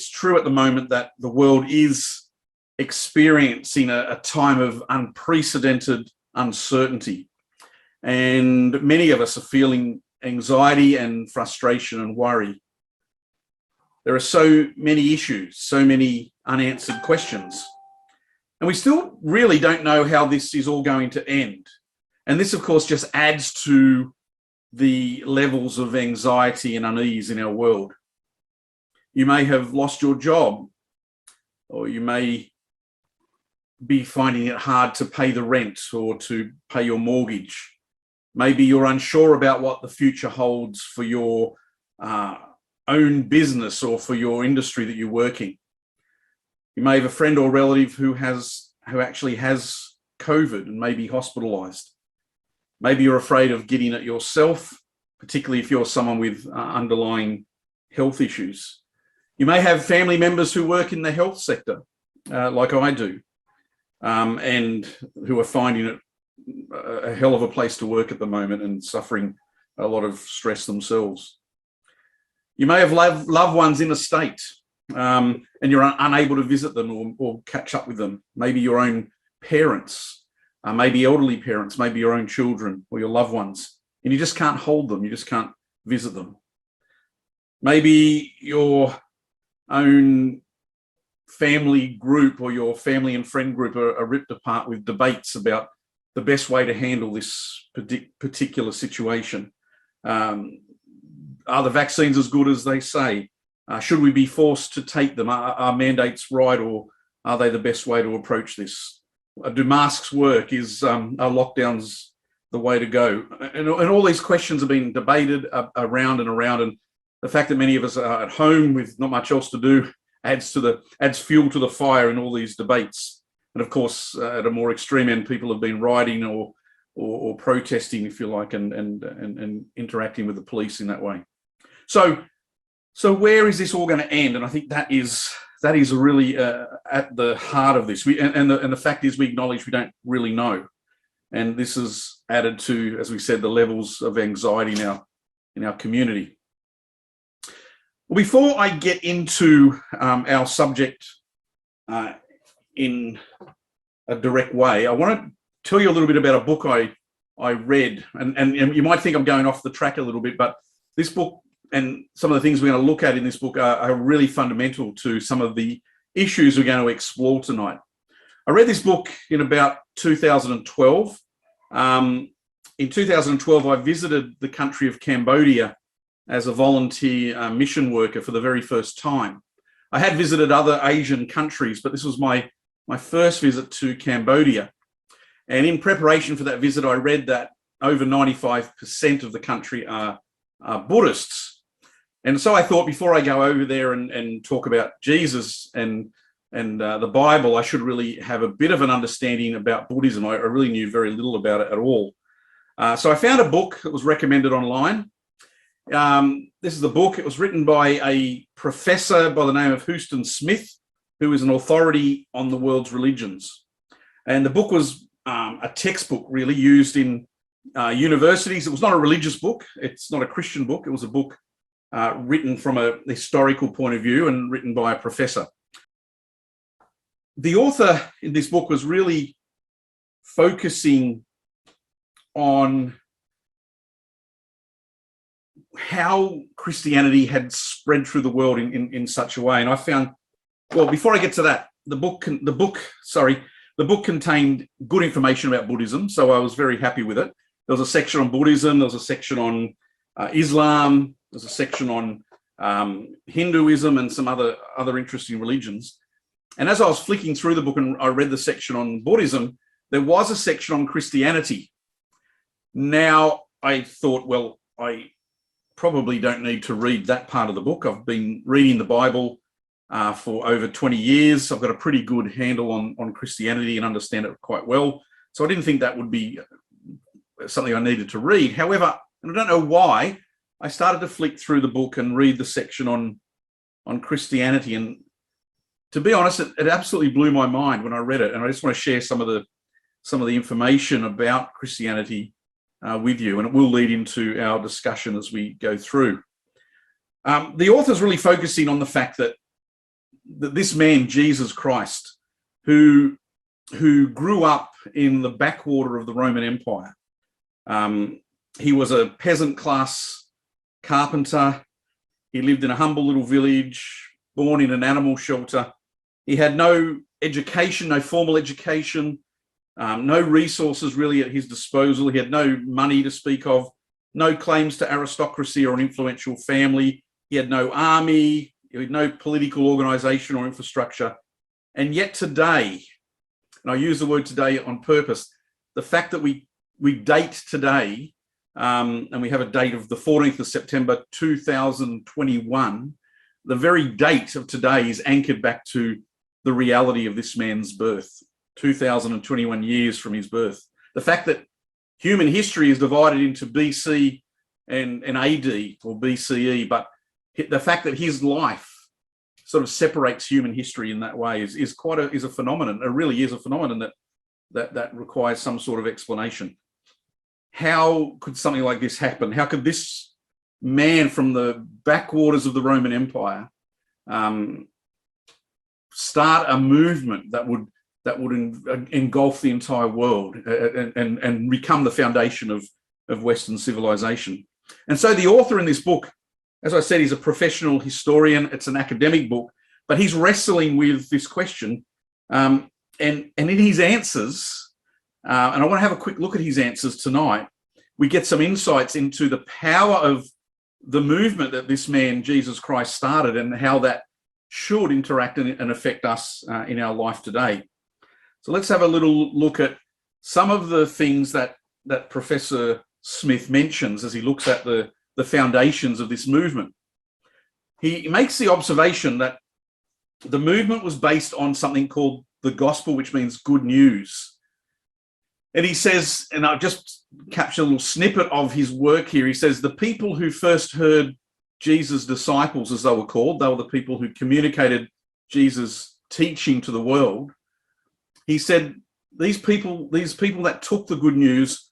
it's true at the moment that the world is experiencing a time of unprecedented uncertainty. And many of us are feeling anxiety and frustration and worry. There are so many issues, so many unanswered questions. And we still really don't know how this is all going to end. And this, of course, just adds to the levels of anxiety and unease in our world. You may have lost your job, or you may be finding it hard to pay the rent or to pay your mortgage. Maybe you're unsure about what the future holds for your own business or for your industry that you're working. You may have a friend or relative who actually has COVID and may be hospitalized. Maybe you're afraid of getting it yourself, particularly if you're someone with underlying health issues. You may have family members who work in the health sector, like I do, and who are finding it a hell of a place to work at the moment and suffering a lot of stress themselves. You may have loved ones in a state, and you're unable to visit them or catch up with them. Maybe your own parents, maybe elderly parents, maybe your own children or your loved ones, and you just can't hold them, you just can't visit them. Maybe your own family group or your family and friend group are ripped apart with debates about the best way to handle this particular situation. Are the vaccines as good as they say? Should we be forced to take them? Are mandates right, or are they the best way to approach this? Do masks work? Are lockdowns the way to go? And all these questions have been debated around and around, and the fact that many of us are at home with not much else to do adds fuel to the fire in all these debates. And of course, at a more extreme end, people have been rioting or protesting, if you like, and interacting with the police in that way. So where is this all going to end? And I think that is really at the heart of this. And the fact is, we acknowledge we don't really know, and this has added to, as we said, the levels of anxiety in our community. Well, before I get into our subject in a direct way, I want to tell you a little bit about a book I read, and you might think I'm going off the track a little bit, but this book and some of the things we're going to look at in this book are really fundamental to some of the issues we're going to explore tonight. I read this book in about 2012. In 2012, I visited the country of Cambodia as a volunteer mission worker for the very first time. I had visited other Asian countries, but this was my first visit to Cambodia. And in preparation for that visit, I read that over 95% of the country are Buddhists. And so I thought, before I go over there and talk about Jesus and the Bible, I should really have a bit of an understanding about Buddhism. I really knew very little about it at all. So I found a book that was recommended online. This is the book. It was written by a professor by the name of Huston Smith, who is an authority on the world's religions. And the book was a textbook really used in universities. It was not a religious book. It's not a Christian book. It was a book written from a historical point of view and written by a professor. The author in this book was really focusing on how Christianity had spread through the world in such a way. And I found, well, before I get to that, the book contained good information about Buddhism, so I was very happy with it. There was a section on Buddhism, there was a section on Islam, there's a section on Hinduism and some other interesting religions. And as I was flicking through the book and I read the section on Buddhism, there was a section on Christianity. Now, I thought, well, I probably don't need to read that part of the book. I've been reading the Bible for over 20 years. I've got a pretty good handle on Christianity and understand it quite well. So I didn't think that would be something I needed to read. However, and I don't know why, I started to flick through the book and read the section on Christianity. And to be honest, it absolutely blew my mind when I read it. And I just want to share some of the information about Christianity with you, and it will lead into our discussion as we go through. The author's really focusing on the fact that this man, Jesus Christ, who grew up in the backwater of the Roman Empire. He was a peasant class carpenter. He lived in a humble little village, born in an animal shelter. He had no education, no formal education, no resources really at his disposal. He had no money to speak of, no claims to aristocracy or an influential family. He had no army, he had no political organisation or infrastructure. And yet today, and I use the word today on purpose, the fact that we date today, and we have a date of the 14th of September 2021, the very date of today is anchored back to the reality of this man's birth, 2021 years from his birth. The fact that human history is divided into BC and AD or BCE, but the fact that his life sort of separates human history in that way is a phenomenon. It really is a phenomenon that requires some sort of explanation. How could something like this happen? How could this man from the backwaters of the Roman Empire start a movement that would engulf the entire world and become the foundation of Western civilization? And so the author in this book, as I said, he's a professional historian. It's an academic book, but he's wrestling with this question. And in his answers, and I want to have a quick look at his answers tonight, we get some insights into the power of the movement that this man, Jesus Christ, started and how that should interact and affect us in our life today. So let's have a little look at some of the things that Professor Smith mentions as he looks at the foundations of this movement. He makes the observation that the movement was based on something called the gospel, which means good news. And he says, and I'll just capture a little snippet of his work here. He says, the people who first heard Jesus' disciples, as they were called, they were the people who communicated Jesus' teaching to the world. He said, these people that took the good news,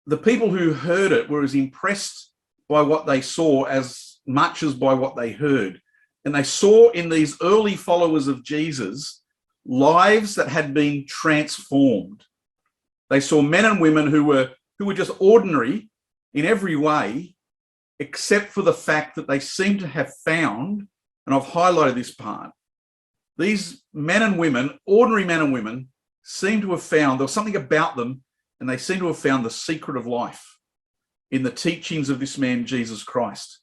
the people who heard it were as impressed by what they saw as much as by what they heard. And they saw in these early followers of Jesus lives that had been transformed. They saw men and women who were just ordinary in every way, except for the fact that they seemed to have found, and I've highlighted this part, these men and women, ordinary men and women, seem to have found, there was something about them, and they seem to have found the secret of life in the teachings of this man, Jesus Christ.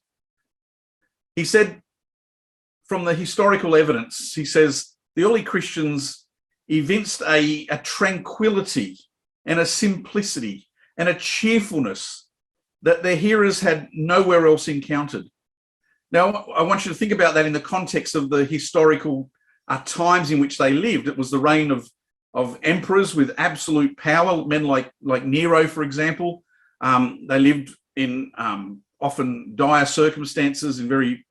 He said, from the historical evidence, he says, the early Christians evinced a tranquility and a simplicity and a cheerfulness that their hearers had nowhere else encountered. Now, I want you to think about that in the context of the historical times in which they lived. It was the reign of emperors with absolute power, men like Nero, for example. They lived in often dire circumstances in very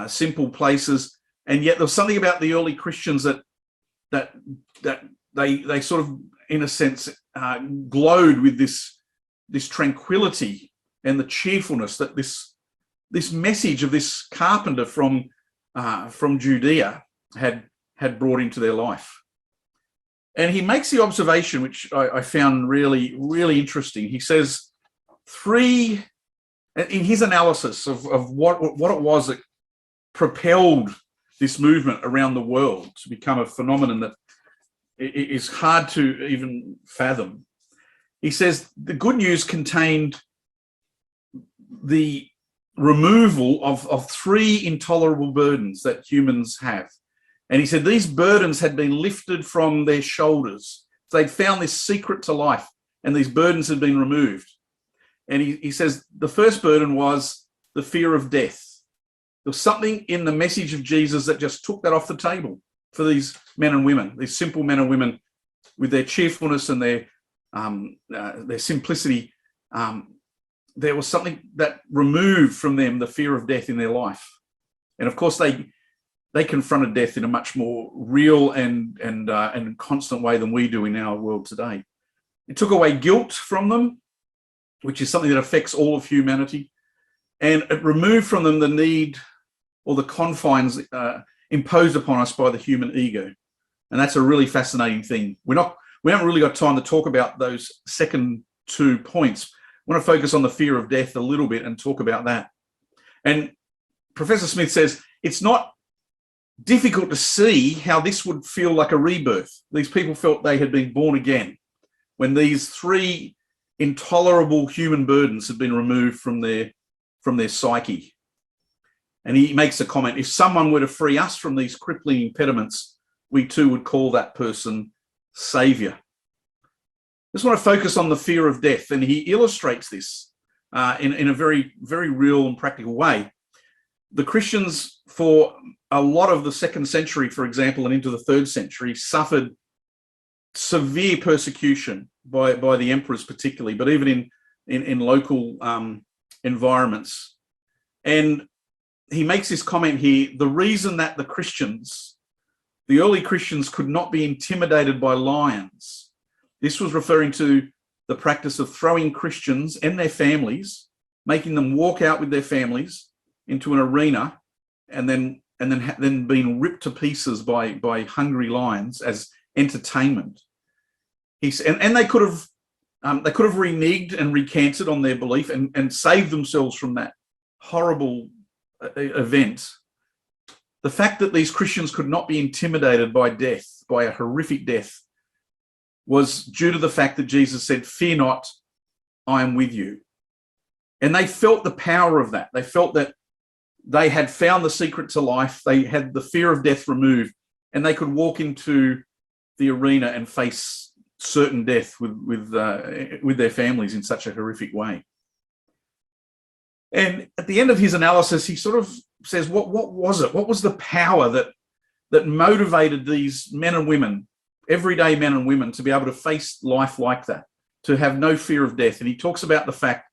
simple places, and yet there was something about the early Christians that they sort of, in a sense, glowed with this tranquility and the cheerfulness that this message of this carpenter from Judea had brought into their life. And he makes the observation, which I found really, really interesting. He says in his analysis of what it was that propelled this movement around the world to become a phenomenon that is hard to even fathom. He says the good news contained the removal of three intolerable burdens that humans have. And he said these burdens had been lifted from their shoulders. They'd found this secret to life, and these burdens had been removed. And he says the first burden was the fear of death. There was something in the message of Jesus that just took that off the table for these men and women, these simple men and women with their cheerfulness and their simplicity. There was something that removed from them the fear of death in their life. And of course, they confronted death in a much more real and constant way than we do in our world today. It took away guilt from them, which is something that affects all of humanity. And it removed from them the need or the confines imposed upon us by the human ego. And that's a really fascinating thing. We haven't really got time to talk about those second 2 points. I want to focus on the fear of death a little bit and talk about that. And Professor Smith says it's not difficult to see how this would feel like a rebirth. These people felt they had been born again when these 3 intolerable human burdens had been removed from their psyche. And he makes a comment, if someone were to free us from these crippling impediments, we too would call that person Saviour. I just want to focus on the fear of death, and he illustrates this in a very, very real and practical way. The Christians, for a lot of the 2nd century, for example, and into the 3rd century, suffered severe persecution by the emperors particularly, but even in local environments. And he makes this comment here, the reason that the early Christians could not be intimidated by lions, this was referring to the practice of throwing Christians and their families, making them walk out with their families into an arena and then being ripped to pieces by hungry lions as entertainment. And they could have reneged and recanted on their belief and saved themselves from that horrible event. The fact that these Christians could not be intimidated by death, by a horrific death, was due to the fact that Jesus said, "Fear not, I am with you." And they felt the power of that. They felt that they had found the secret to life. They had the fear of death removed, and they could walk into the arena and face certain death with their families in such a horrific way. And at the end of his analysis, he sort of says, what was it? What was the power that motivated these men and women, everyday men and women, to be able to face life like that, to have no fear of death? And he talks about the fact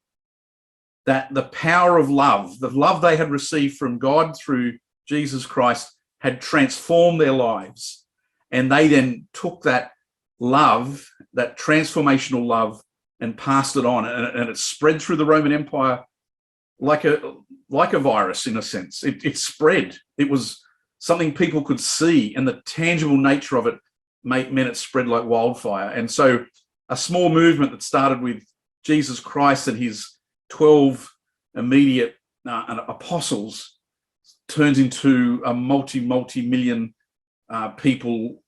that the power of love, the love they had received from God through Jesus Christ, had transformed their lives. And they then took that love, that transformational love, and passed it on. And it spread through the Roman Empire like a virus, in a sense. It spread. It was something people could see, and the tangible nature of it meant it spread like wildfire. And so a small movement that started with Jesus Christ and his 12 immediate apostles turns into a multi-million people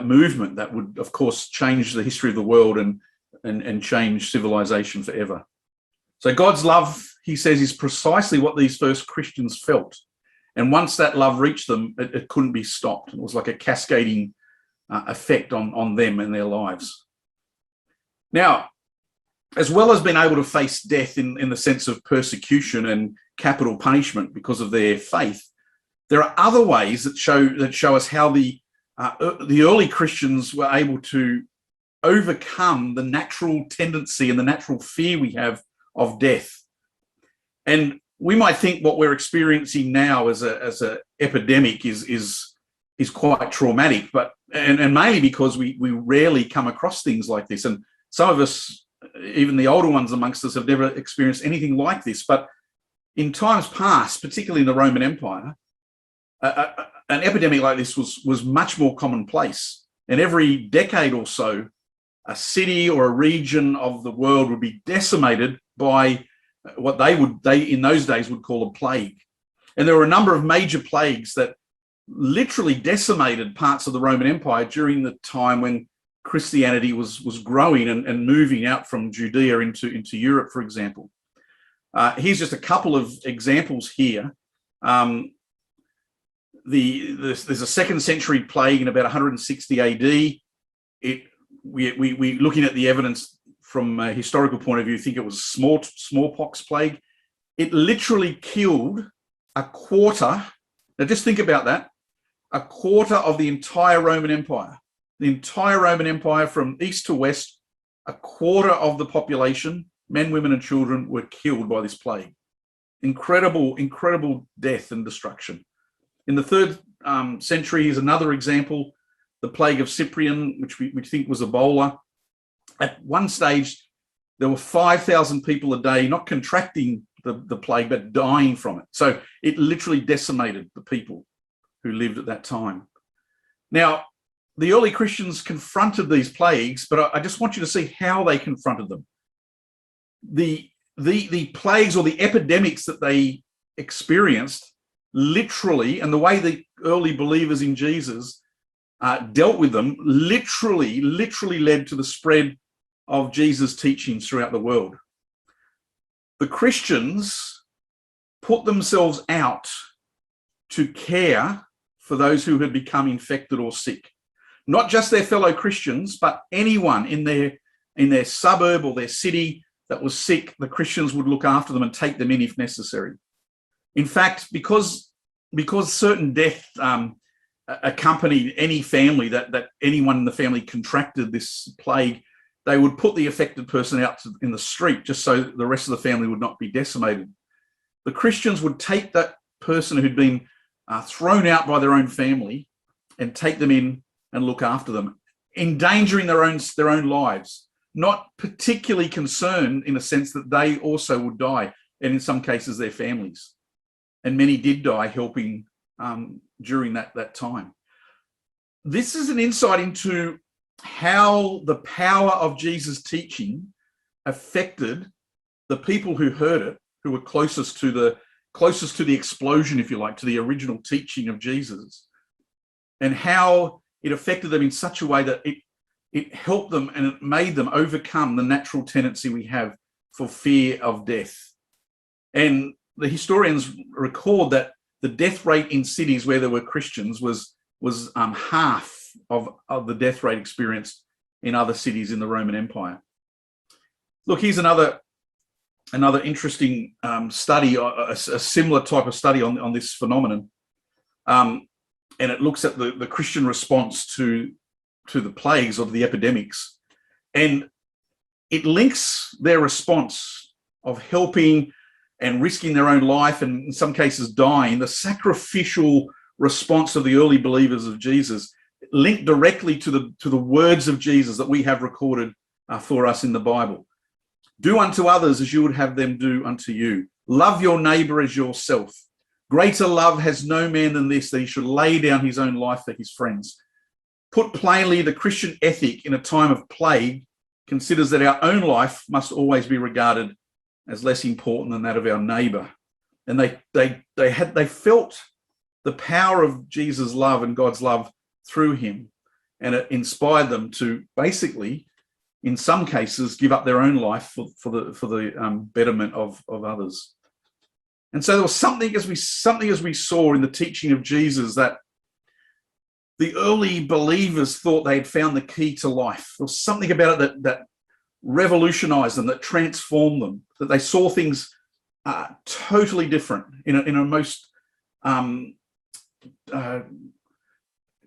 movement that would, of course, change the history of the world and change civilization forever. So God's love, he says, is precisely what these first Christians felt. And once that love reached them, it couldn't be stopped. It was like a cascading effect on them and their lives. Now, as well as being able to face death in the sense of persecution and capital punishment because of their faith, there are other ways that show us how the early Christians were able to overcome the natural tendency and the natural fear we have of death. And we might think what we're experiencing now as a epidemic is quite traumatic, but and mainly because we rarely come across things like this. And some of us, even the older ones amongst us, have never experienced anything like this. But in times past, particularly in the Roman Empire, an epidemic like this was much more commonplace. And every decade or so, a city or a region of the world would be decimated by what they in those days would call a plague. And there were a number of major plagues that literally decimated parts of the Roman Empire during the time when Christianity was growing and moving out from Judea into Europe, for example. Here's just a couple of examples here. There's a 2nd century plague in about 160 AD. We looking at the evidence from a historical point of view, think it was a smallpox plague. It literally killed a quarter. Now just think about that. A quarter of the entire Roman Empire. The entire Roman Empire from east to west, a quarter of the population, men, women, and children, were killed by this plague. Incredible, incredible death and destruction. In the 3rd century, here's another example, the plague of Cyprian, which we think was Ebola. At one stage, there were 5,000 people a day not contracting the plague, but dying from it. So it literally decimated the people. who lived at that time. Now, the early Christians confronted these plagues, but I just want you to see how they confronted them. The plagues or the epidemics that they experienced literally, and the way the early believers in Jesus dealt with them, literally led to the spread of Jesus' teachings throughout the world. The Christians put themselves out to care for those who had become infected or sick. Not just their fellow Christians, but anyone in their suburb or their city that was sick, the Christians would look after them and take them in if necessary. In fact, because certain death accompanied any family, that anyone in the family contracted this plague, they would put the affected person out in the street just so the rest of the family would not be decimated. The Christians would take that person who'd been thrown out by their own family and take them in and look after them, endangering their own lives, not particularly concerned in a sense that they also would die, and in some cases their families. And many did die helping during that time. This is an insight into how the power of Jesus' teaching affected the people who heard it, who were closest to the explosion, if you like, to the original teaching of Jesus, and how it affected them in such a way that it helped them and it made them overcome the natural tendency we have for fear of death. And the historians record that the death rate in cities where there were Christians was half of the death rate experienced in other cities in the Roman Empire. Look, here's another interesting study, a similar type of study on this phenomenon. And it looks at the Christian response to the plagues or the epidemics. And it links their response of helping and risking their own life, and in some cases dying, the sacrificial response of the early believers of Jesus, linked directly to the words of Jesus that we have recorded for us in the Bible. Do unto others as you would have them do unto you. Love your neighbor as yourself. Greater love has no man than this, that he should lay down his own life for his friends. Put plainly, the Christian ethic in a time of plague considers that our own life must always be regarded as less important than that of our neighbor. And they felt the power of Jesus' love and God's love through him, and it inspired them to basically, in some cases, give up their own life for the betterment of others. And so there was something as we saw in the teaching of Jesus, that the early believers thought they had found the key to life. There was something about it that revolutionized them, that transformed them, that they saw things totally different in a most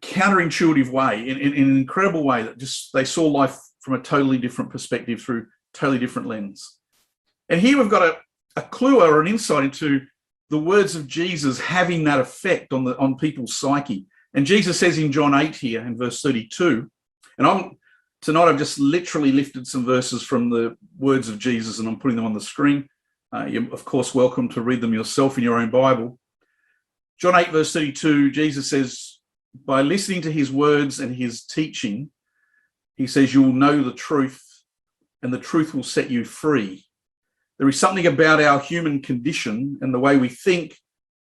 counterintuitive way, in an incredible way, that just they saw life from a totally different perspective through totally different lens. And here we've got a clue or an insight into the words of Jesus having that effect on people's psyche. And Jesus says in John 8 here in verse 32, and tonight I've just literally lifted some verses from the words of Jesus and I'm putting them on the screen. You're of course welcome to read them yourself in your own Bible. John 8 verse 32, Jesus says, by listening to his words and his teaching, he says, you will know the truth and the truth will set you free. There is something about our human condition and the way we think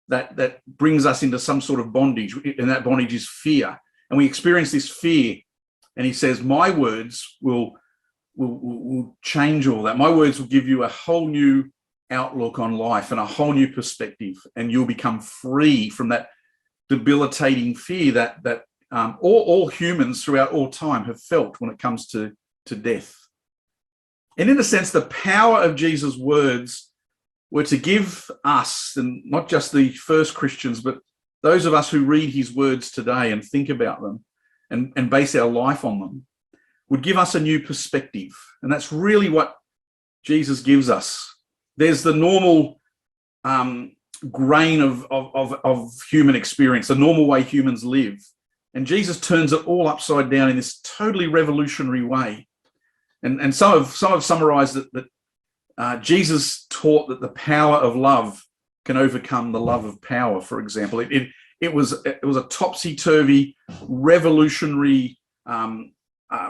that brings us into some sort of bondage, and that bondage is fear. And we experience this fear. And he says, my words will change all that. My words will give you a whole new outlook on life and a whole new perspective, and you'll become free from that debilitating fear that all humans throughout all time have felt when it comes to death. And in a sense, the power of Jesus' words were to give us, and not just the first Christians, but those of us who read his words today and think about them and base our life on them, would give us a new perspective. And that's really what Jesus gives us. There's the normal grain of human experience, the normal way humans live. And Jesus turns it all upside down in this totally revolutionary way. And some have summarized that Jesus taught that the power of love can overcome the love of power, for example. It It was a topsy-turvy, revolutionary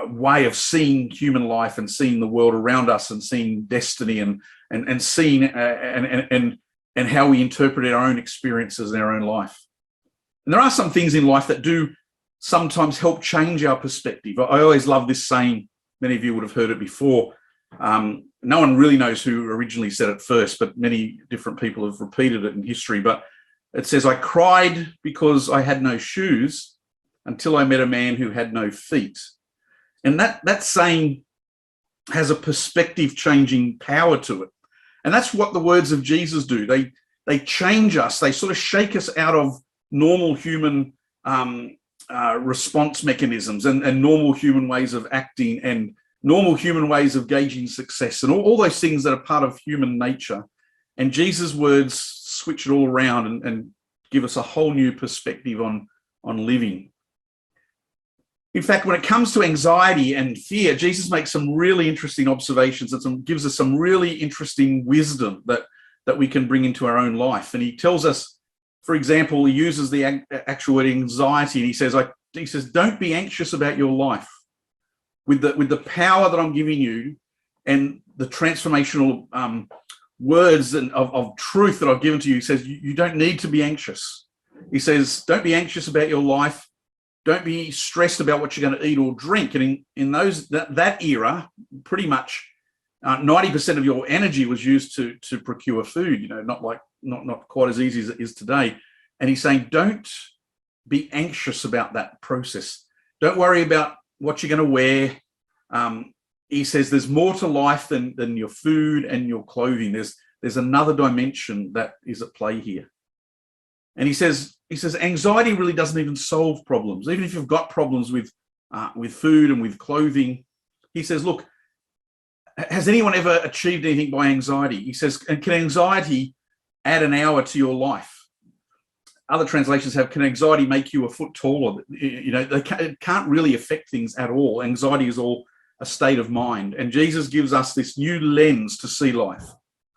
way of seeing human life and seeing the world around us and seeing destiny and seeing and how we interpret our own experiences in our own life. And there are some things in life that do sometimes help change our perspective. I always love this saying. Many of you would have heard it before. No one really knows who originally said it first, but many different people have repeated it in history. But it says, "I cried because I had no shoes until I met a man who had no feet." And that saying has a perspective-changing power to it. And that's what the words of Jesus do. They change us. They sort of shake us out of normal human response mechanisms and normal human ways of acting and normal human ways of gauging success and all those things that are part of human nature. And Jesus' words switch it all around and give us a whole new perspective on living. In fact, when it comes to anxiety and fear, Jesus makes some really interesting observations and gives us some really interesting wisdom that we can bring into our own life. And he tells us, for example, he uses the actual word anxiety, and he says, "Don't be anxious about your life. With the power that I'm giving you and the transformational words of truth that I've given to you," he says, you don't need to be anxious. He says, "Don't be anxious about your life. Don't be stressed about what you're going to eat or drink." And in that era, pretty much 90% of your energy was used to procure food. Not quite as easy as it is today. And he's saying, don't be anxious about that process. Don't worry about what you're going to wear. He says there's more to life than your food and your clothing. There's another dimension that is at play here. And he says anxiety really doesn't even solve problems. Even if you've got problems with food and with clothing, he says, look, has anyone ever achieved anything by anxiety? He says, and can anxiety add an hour to your life? Other translations have, can anxiety make you a foot taller? It can't really affect things at all. Anxiety is all a state of mind. And Jesus gives us this new lens to see life,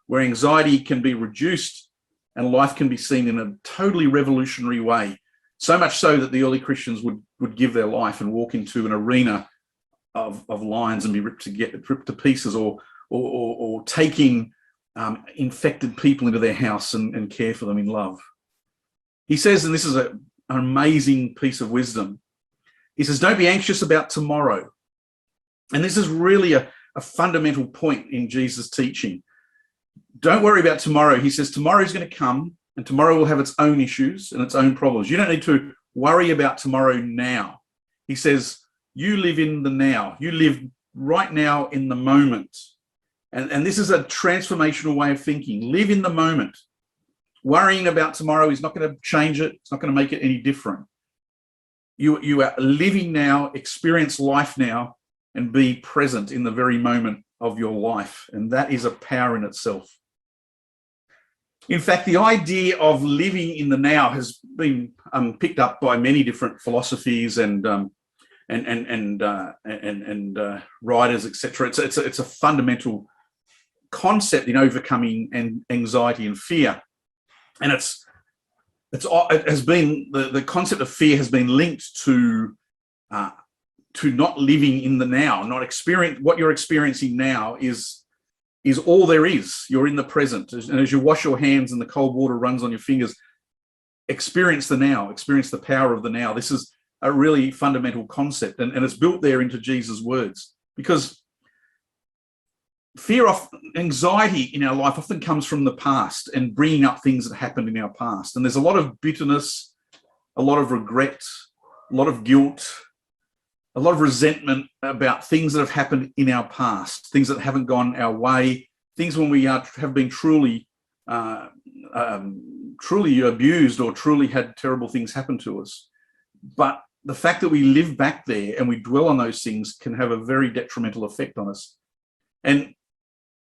where anxiety can be reduced and life can be seen in a totally revolutionary way. So much so that the early Christians would give their life and walk into an arena of lions and be ripped to pieces, or taking infected people into their house and care for them in love. He says, and this is an amazing piece of wisdom, he says, don't be anxious about tomorrow. And this is really a fundamental point in Jesus' teaching. Don't worry about tomorrow. He says tomorrow is going to come and tomorrow will have its own issues and its own problems. You don't need to worry about tomorrow now. He says, you live in the now. You live right now in the moment. And this is a transformational way of thinking. Live in the moment. Worrying about tomorrow is not going to change it. It's not going to make it any different. You are living now, experience life now, and be present in the very moment of your life. And that is a power in itself. In fact, the idea of living in the now has been picked up by many different philosophies and writers, etc. It's a fundamental concept in overcoming anxiety and fear. And it has been the concept of fear has been linked to not living in the now, not experience what you're experiencing now is all there is. You're in the present, and as you wash your hands and the cold water runs on your fingers, experience the now, experience the power of the now. This is a really fundamental concept, and it's built there into Jesus' words, because anxiety in our life often comes from the past and bringing up things that happened in our past. And there's a lot of bitterness, a lot of regret, a lot of guilt, a lot of resentment about things that have happened in our past, things that haven't gone our way, things when we have been truly abused or truly had terrible things happen to us. But the fact that we live back there and we dwell on those things can have a very detrimental effect on us. And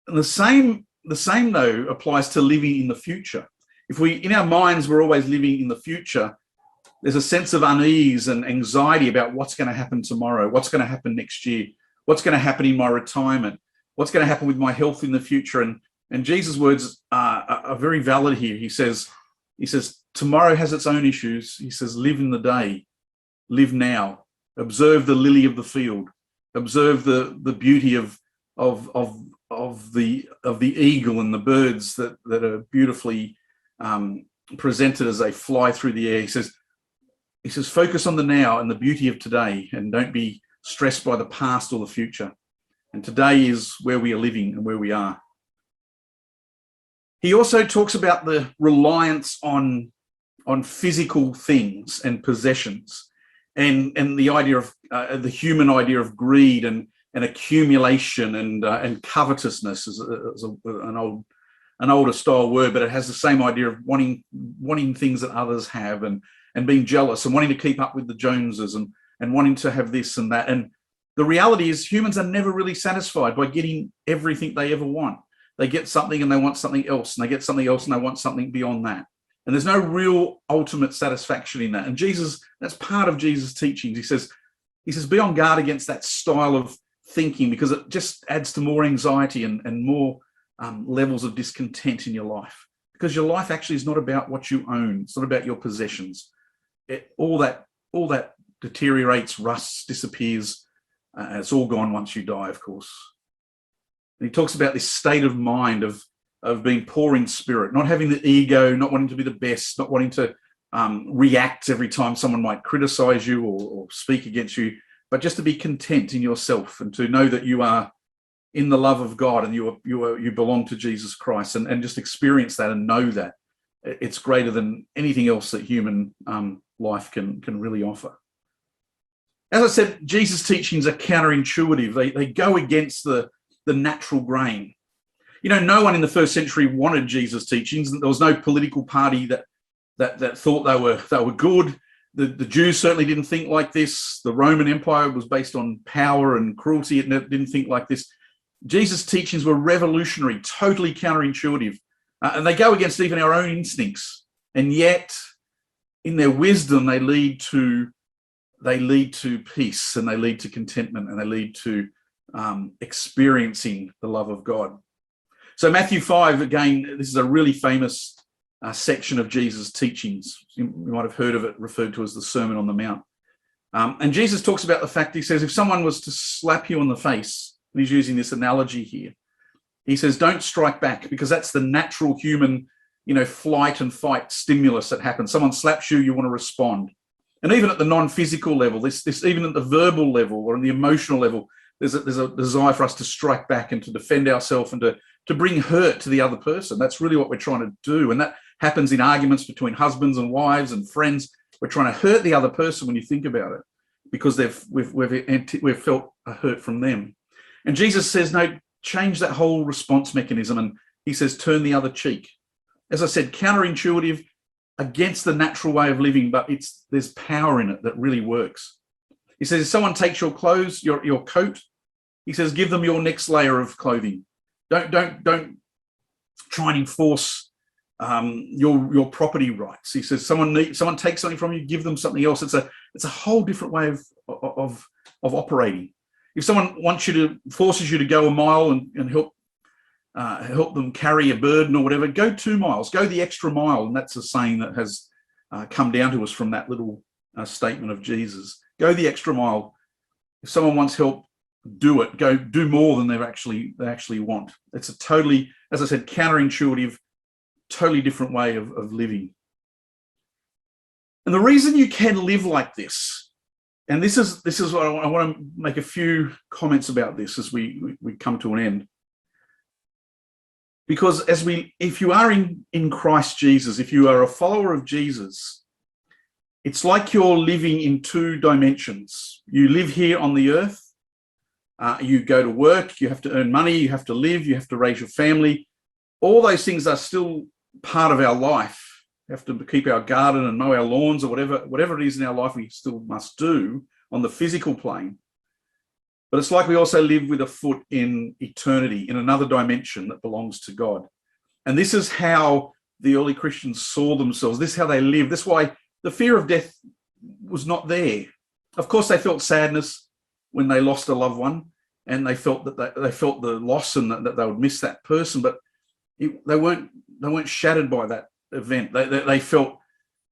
the same though applies to living in the future. If in our minds we're always living in the future, there's a sense of unease and anxiety about what's going to happen tomorrow, what's going to happen next year, what's going to happen in my retirement, what's going to happen with my health in the future. And Jesus' words are very valid here. He says, He says, tomorrow has its own issues. He says, live in the day, live now, observe the lily of the field, observe the beauty of the eagle and the birds that are beautifully presented as they fly through the air. He says, focus on the now and the beauty of today, and don't be stressed by the past or the future. And today is where we are living and where we are. He also talks about the reliance on physical things and possessions, and the idea of the human idea of greed and accumulation and covetousness is an older style word, but it has the same idea of wanting things that others have, and being jealous and wanting to keep up with the Joneses and wanting to have this and that. And the reality is humans are never really satisfied by getting everything they ever want. They get something and they want something else, and they get something else and they want something beyond that. And there's no real ultimate satisfaction in that. And that's part of Jesus' teachings. He says, be on guard against that style of thinking, because it just adds to more anxiety and more levels of discontent in your life. Because your life actually is not about what you own. It's not about your possessions. All that deteriorates, rusts, disappears. It's all gone once you die, of course. And he talks about this state of mind of being poor in spirit, not having the ego, not wanting to be the best, not wanting to react every time someone might criticize you or speak against you, but just to be content in yourself and to know that you are in the love of God and you belong to Jesus Christ, and just experience that and know that it's greater than anything else that human life can really offer. As I said, Jesus' teachings are counterintuitive. They go against the natural grain. No one in the first century wanted Jesus' teachings. There was no political party that thought they were good. The Jews certainly didn't think like this. The Roman Empire was based on power and cruelty. It didn't think like this. Jesus' teachings were revolutionary, totally counterintuitive, and they go against even our own instincts. And yet, in their wisdom, they lead to peace, and they lead to contentment, and they lead to experiencing the love of God. So Matthew 5, again, this is a really famous section of Jesus' teachings. You might have heard of it referred to as the Sermon on the Mount. And Jesus talks about the fact, he says, if someone was to slap you on the face, and he's using this analogy here, he says, don't strike back, because that's the natural human, flight and fight stimulus that happens. Someone slaps you, you want to respond. And even at the non-physical level, this even at the verbal level or in the emotional level, there's a desire for us to strike back and to defend ourselves and to bring hurt to the other person. That's really what we're trying to do. And that happens in arguments between husbands and wives and friends. We're trying to hurt the other person when you think about it, because we've felt a hurt from them. And Jesus says, no, change that whole response mechanism. And he says, turn the other cheek. As I said, counterintuitive, against the natural way of living, but there's power in it that really works. He says, if someone takes your clothes, your coat, he says, give them your next layer of clothing. Don't try and enforce your property rights. He says, someone takes something from you, give them something else. It's a whole different way of operating. If someone forces you to go a mile and help them carry a burden or whatever, go 2 miles, go the extra mile. And that's a saying that has come down to us from that little statement of Jesus. Go the extra mile. If someone wants help, do it. Go do more than they actually want. It's a totally, as I said, counterintuitive, totally different way of living. And the reason you can live like this, and this is what I want to make a few comments about this as we come to an end. Because if you are in Christ Jesus, if you are a follower of Jesus, it's like you're living in 2 dimensions. You live here on the earth, you go to work, you have to earn money, you have to live, you have to raise your family. All those things are still part of our life. We have to keep our garden and mow our lawns, or whatever it is in our life we still must do on the physical plane. But it's like we also live with a foot in eternity, in another dimension that belongs to God. And this is how the early Christians saw themselves. This is how they lived. This is why the fear of death was not there. Of course, they felt sadness when they lost a loved one, and they felt that they felt the loss and that they would miss that person, but they weren't shattered by that event. They felt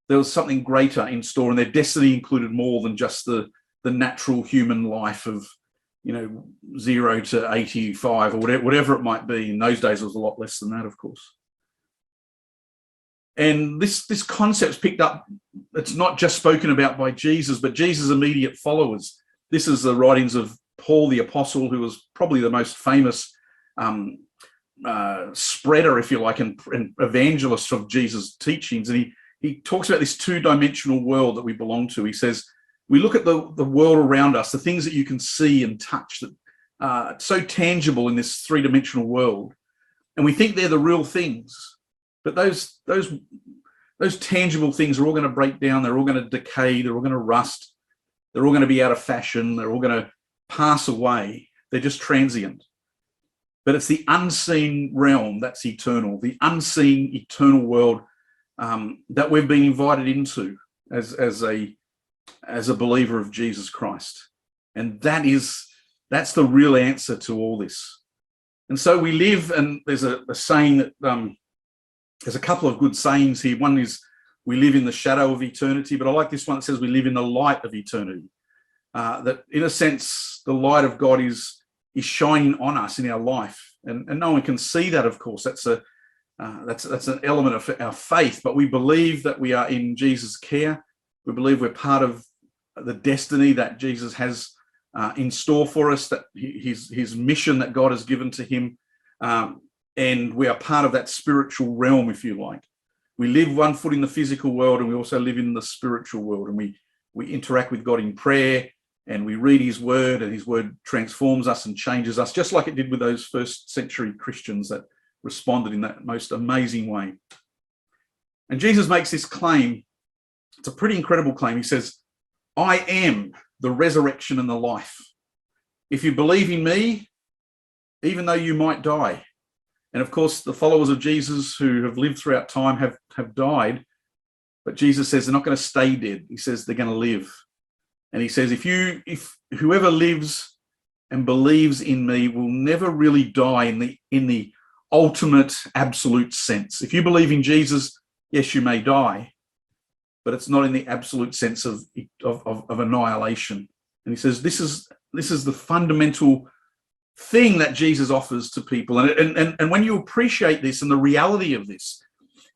there was something greater in store, and their destiny included more than just the natural human life of, 0 to 85 or whatever it might be. In those days, it was a lot less than that, of course. And this concept's picked up. It's not just spoken about by Jesus, but Jesus' immediate followers. This is the writings of Paul the Apostle, who was probably the most famous spreader, if you like, and evangelist of Jesus' teachings. And he talks about this two-dimensional world that we belong to. He says, we look at the world around us, the things that you can see and touch that are so tangible in this three-dimensional world, and we think they're the real things. But those tangible things are all going to break down. They're all going to decay. They're all going to rust. They're all going to be out of fashion. They're all going to pass away. They're just transient. But it's the unseen realm that's eternal, the unseen eternal world that we've been invited into as a believer of Jesus Christ. And that's the real answer to all this. And so we live, and there's a saying that there's a couple of good sayings here. One is, we live in the shadow of eternity, but I like this one that says we live in the light of eternity. That in a sense, the light of God is shining on us in our life. And no one can see that, of course. That's an element of our faith, but we believe that we are in Jesus' care. We believe we're part of the destiny that Jesus has in store for us, that his mission that God has given to him. And we are part of that spiritual realm, if you like. We live one foot in the physical world, and we also live in the spiritual world. And we interact with God in prayer, and we read his word, and his word transforms us and changes us, just like it did with those first century Christians that responded in that most amazing way. And Jesus makes this claim. It's a pretty incredible claim. He says, I am the resurrection and the life. If you believe in me, even though you might die. And of course, the followers of Jesus who have lived throughout time have died, but Jesus says they're not going to stay dead. He says they're going to live. And he says, if whoever lives and believes in me will never really die in the ultimate absolute sense. If you believe in Jesus, yes, you may die, but it's not in the absolute sense of annihilation. And he says this is the fundamental thing that Jesus offers to people. And when you appreciate this and the reality of this,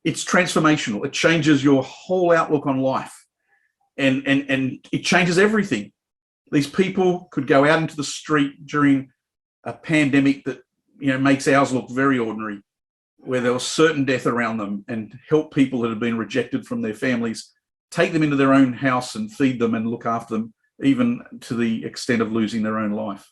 it's transformational. It changes your whole outlook on life. And it changes everything. These people could go out into the street during a pandemic that makes ours look very ordinary, where there was certain death around them, and help people that have been rejected from their families, take them into their own house and feed them and look after them, even to the extent of losing their own life.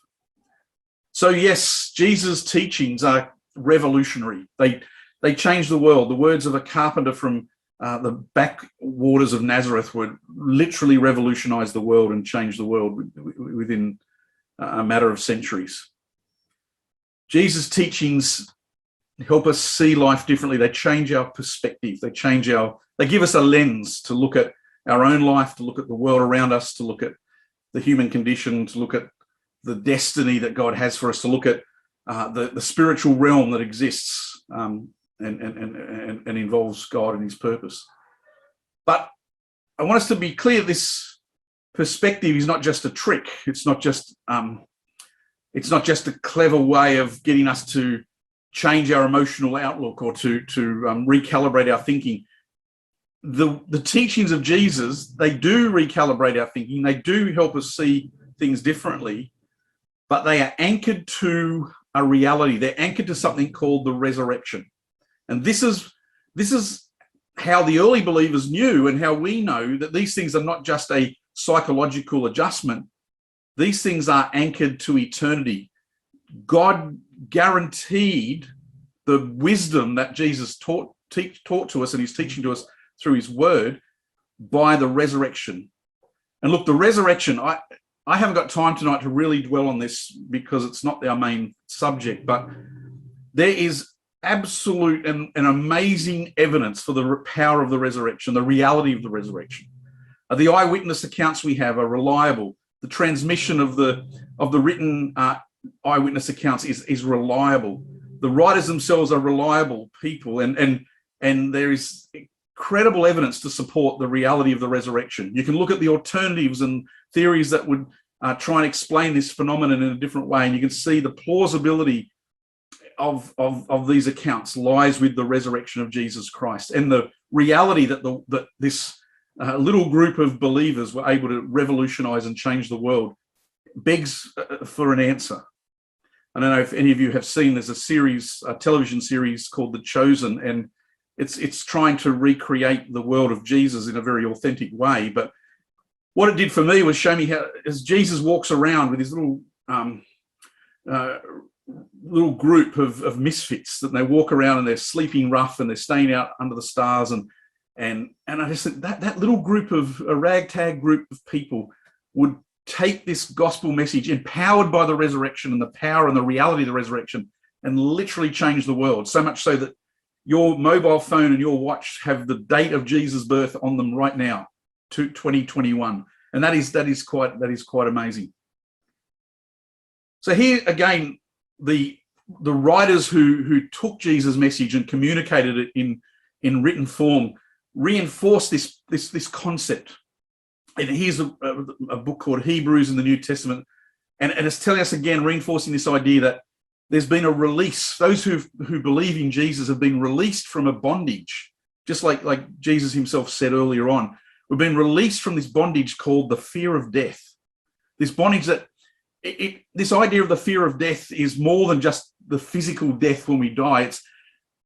So yes, Jesus' teachings are revolutionary. They change the world. The words of a carpenter from the backwaters of Nazareth would literally revolutionize the world and change the world within a matter of centuries. Jesus' teachings help us see life differently. They change our perspective. They give us a lens to look at our own life, to look at the world around us, to look at the human condition, to look at the destiny that God has for us, to look at the spiritual realm that exists and involves God and his purpose. But I want us to be clear, this perspective is not just a trick. It's not just a clever way of getting us to change our emotional outlook or to recalibrate our thinking. The teachings of Jesus, they do recalibrate our thinking. They do help us see things differently, but they are anchored to a reality. They're anchored to something called the resurrection. And this is how the early believers knew, and how we know that these things are not just a psychological adjustment. These things are anchored to eternity. God guaranteed the wisdom that Jesus taught to us, and he's teaching to us through his word, by the resurrection. And look, the resurrection, I haven't got time tonight to really dwell on this because it's not our main subject, but there is absolute and amazing evidence for the power of the resurrection, the reality of the resurrection. The eyewitness accounts we have are reliable. The transmission of the written eyewitness accounts is reliable. The writers themselves are reliable people, and And there is incredible evidence to support the reality of the resurrection. You can look at the alternatives and theories that would try and explain this phenomenon in a different way, and you can see the plausibility of these accounts lies with the resurrection of Jesus Christ, and the reality that this little group of believers were able to revolutionize and change the world begs for an answer. I don't know if any of you have seen, there's a television series called The Chosen, and it's trying to recreate the world of Jesus in a very authentic way. But what it did for me was show me how, as Jesus walks around with his little group of misfits, that they walk around and they're sleeping rough and they're staying out under the stars, and I just think that little group of a ragtag group of people would take this gospel message empowered by the resurrection and the power and the reality of the resurrection and literally change the world, so much so that your mobile phone and your watch have the date of Jesus' birth on them right now, 2021, and that is quite amazing. So here again, the writers who took Jesus' message and communicated it in written form reinforce this concept. And here's a book called Hebrews in the New Testament, and it's telling us again, reinforcing this idea that there's been a release. Those who believe in Jesus have been released from a bondage, just like Jesus himself said earlier on. We've been released from this bondage called the fear of death. This bondage that this idea of the fear of death is more than just the physical death when we die.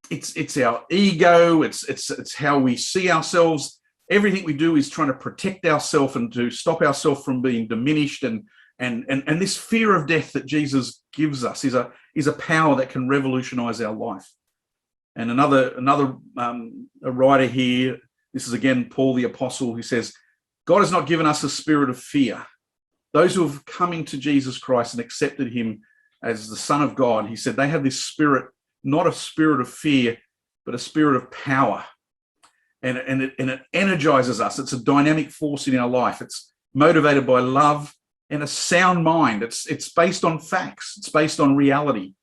It's our ego. It's how we see ourselves. Everything we do is trying to protect ourselves and to stop ourselves from being diminished. And this fear of death that Jesus gives us is a power that can revolutionize our life. And another writer here, this is again Paul the Apostle, who says, God has not given us a spirit of fear. Those who have come into Jesus Christ and accepted him as the Son of God, he said they have this spirit, not a spirit of fear, but a spirit of power. And it energizes us. It's a dynamic force in our life. It's motivated by love and a sound mind. It's based on facts. It's based on reality.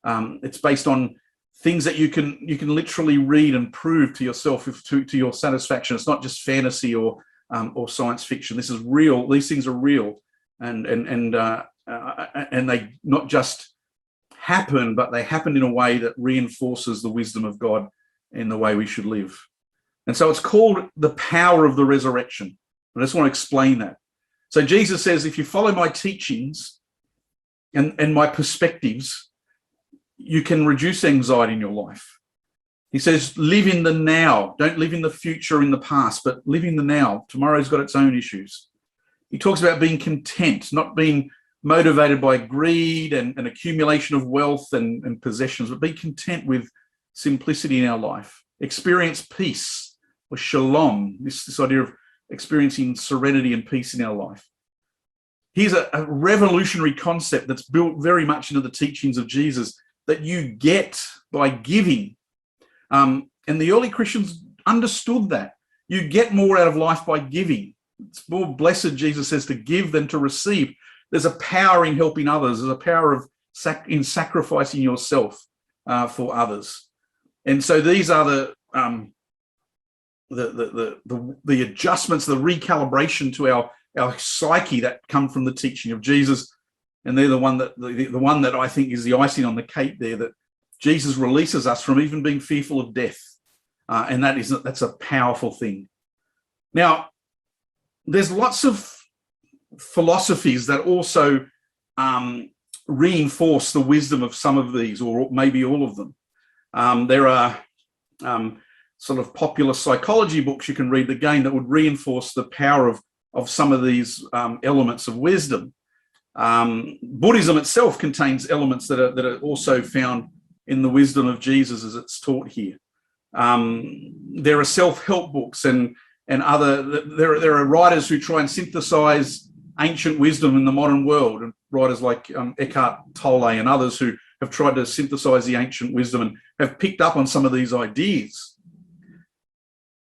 It's based on things that you can literally read and prove to yourself to your satisfaction. It's not just fantasy or science fiction. This is real. These things are real, and they not just happen, but they happen in a way that reinforces the wisdom of God in the way we should live. And so it's called the power of the resurrection. I just want to explain that. So Jesus says, if you follow my teachings and my perspectives, you can reduce anxiety in your life. He says, live in the now. Don't live in the future or in the past, but live in the now. Tomorrow's got its own issues. He talks about being content, not being motivated by greed and accumulation of wealth and possessions, but be content with simplicity in our life. Experience peace, or shalom, this idea of experiencing serenity and peace in our life. Here's a revolutionary concept that's built very much into the teachings of Jesus that you get by giving. And the early Christians understood that. You get more out of life by giving. It's more blessed, Jesus says, to give than to receive. There's a power in helping others. There's a power in sacrificing yourself for others. And so these are the adjustments, the recalibration to our psyche that come from the teaching of Jesus, and they're the one that I think is the icing on the cake there, that Jesus releases us from even being fearful of death, and that's a powerful thing. Now, there's lots of philosophies that also reinforce the wisdom of some of these, or maybe all of them. There are sort of popular psychology books you can read again that would reinforce the power of some of these elements of wisdom. Buddhism itself contains elements that are also found in the wisdom of Jesus as it's taught here. There are self-help books and there are writers who try and synthesize ancient wisdom in the modern world, and writers like Eckhart Tolle and others who have tried to synthesize the ancient wisdom and have picked up on some of these ideas.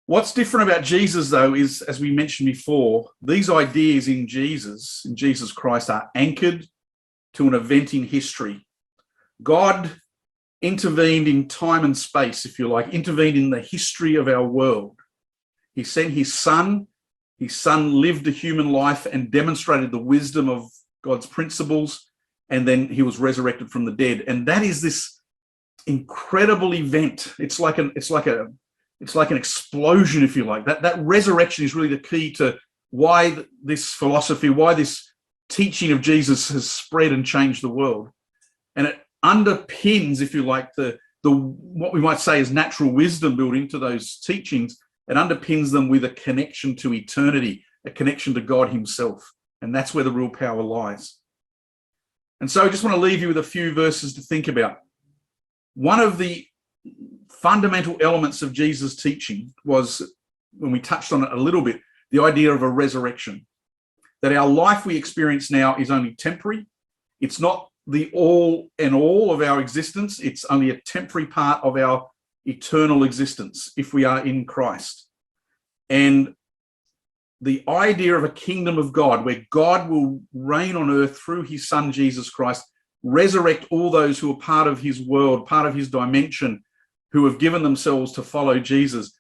What's different about Jesus, though, is, as we mentioned before, these ideas in Jesus Christ, are anchored to an event in history. God intervened in time and space, if you like, intervened in the history of our world. He sent his son. His son lived a human life and demonstrated the wisdom of God's principles, and then he was resurrected from the dead. And that is this incredible event. It's like an explosion, if you like. That resurrection is really the key to why this philosophy, why this teaching of Jesus has spread and changed the world. And it underpins, if you like, the what we might say is natural wisdom built into those teachings. It underpins them with a connection to eternity, a connection to God himself. And that's where the real power lies. And so I just want to leave you with a few verses to think about. One of the fundamental elements of Jesus' teaching was, when we touched on it a little bit, the idea of a resurrection. That our life we experience now is only temporary. It's not the all and all of our existence. It's only a temporary part of our eternal existence if we are in Christ. And the idea of a kingdom of God, where God will reign on earth through his son, Jesus Christ, resurrect all those who are part of his world, part of his dimension, who have given themselves to follow Jesus.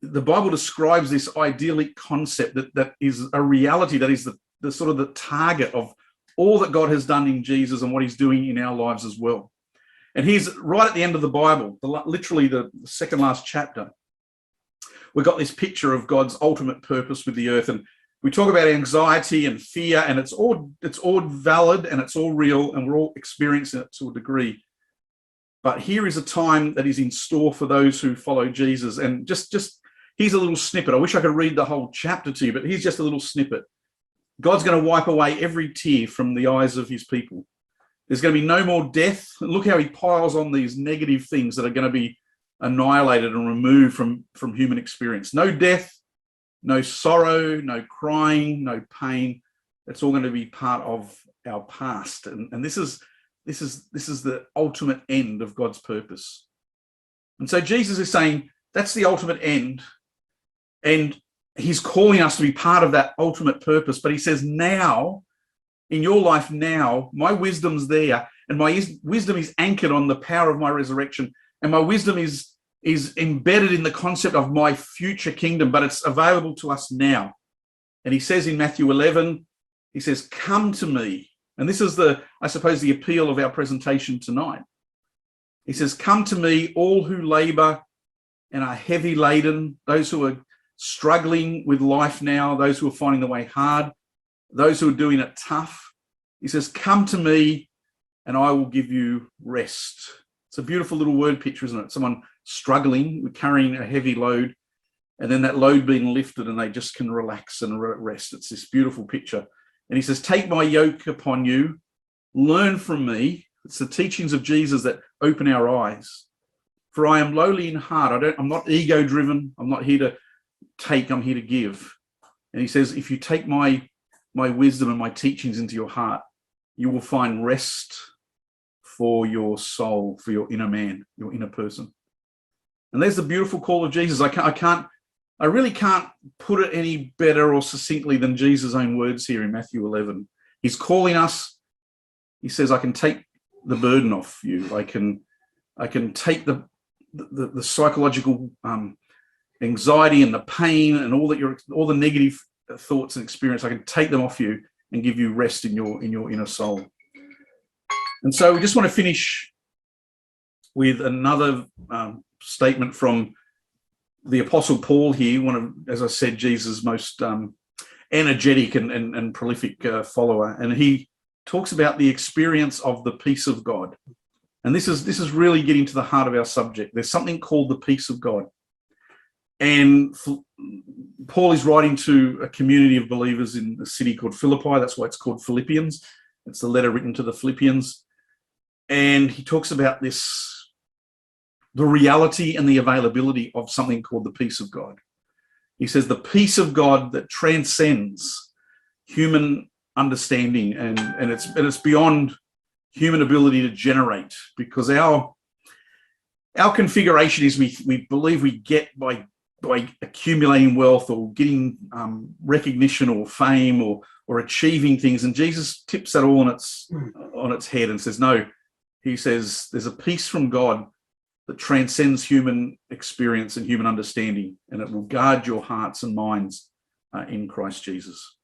The Bible describes this idyllic concept that is a reality, that is the sort of the target of all that God has done in Jesus and what he's doing in our lives as well. And here's right at the end of the Bible, literally the second last chapter, we've got this picture of God's ultimate purpose with the earth. And we talk about anxiety and fear, and it's all valid and it's all real, and we're all experiencing it to a degree. But here is a time that is in store for those who follow Jesus. And just here's a little snippet. I wish I could read the whole chapter to you, but here's just a little snippet. God's going to wipe away every tear from the eyes of his people. There's going to be no more death. Look how he piles on these negative things that are going to be annihilated and removed from human experience. No death, no sorrow, no crying, no pain. It's all going to be part of our past. And this is the ultimate end of God's purpose. And so Jesus is saying that's the ultimate end. And he's calling us to be part of that ultimate purpose. But he says, now, in your life now, my wisdom's there, and my wisdom is anchored on the power of my resurrection, and my wisdom is embedded in the concept of my future kingdom, but it's available to us now. And he says in Matthew 11, he says, come to me. And this is I suppose, the appeal of our presentation tonight. He says, come to me, all who labor and are heavy laden, those who are struggling with life now, those who are finding the way hard, those who are doing it tough. He says, come to me and I will give you rest. It's a beautiful little word picture, isn't it? Someone struggling with carrying a heavy load, and then that load being lifted and they just can relax and rest. It's this beautiful picture. And he says, take my yoke upon you, learn from me. It's the teachings of Jesus that open our eyes. For I am lowly in heart. I'm not ego driven. I'm not here to take, I'm here to give. And he says, if you take my wisdom and my teachings into your heart, you will find rest for your soul, for your inner man, your inner person. And there's the beautiful call of Jesus. I really can't put it any better or succinctly than Jesus' own words here in Matthew 11. He's calling us. He says, I can take the burden off you. I can take the psychological anxiety and the pain and all the negative thoughts and experience. I can take them off you and give you rest in your inner soul. And so we just want to finish with another statement from the Apostle Paul here, one of, as I said, Jesus' most energetic and prolific follower. And he talks about the experience of the peace of God. And this is really getting to the heart of our subject. There's something called the peace of God. And Paul is writing to a community of believers in a city called Philippi. That's why it's called Philippians. It's the letter written to the Philippians. And he talks about the reality and the availability of something called the peace of God. He says the peace of God that transcends human understanding and it's beyond human ability to generate, because our configuration is we believe we get by accumulating wealth or getting recognition or fame or achieving things, and Jesus tips that all on its head and says, no, he says there's a peace from God that transcends human experience and human understanding, and it will guard your hearts and minds in Christ Jesus.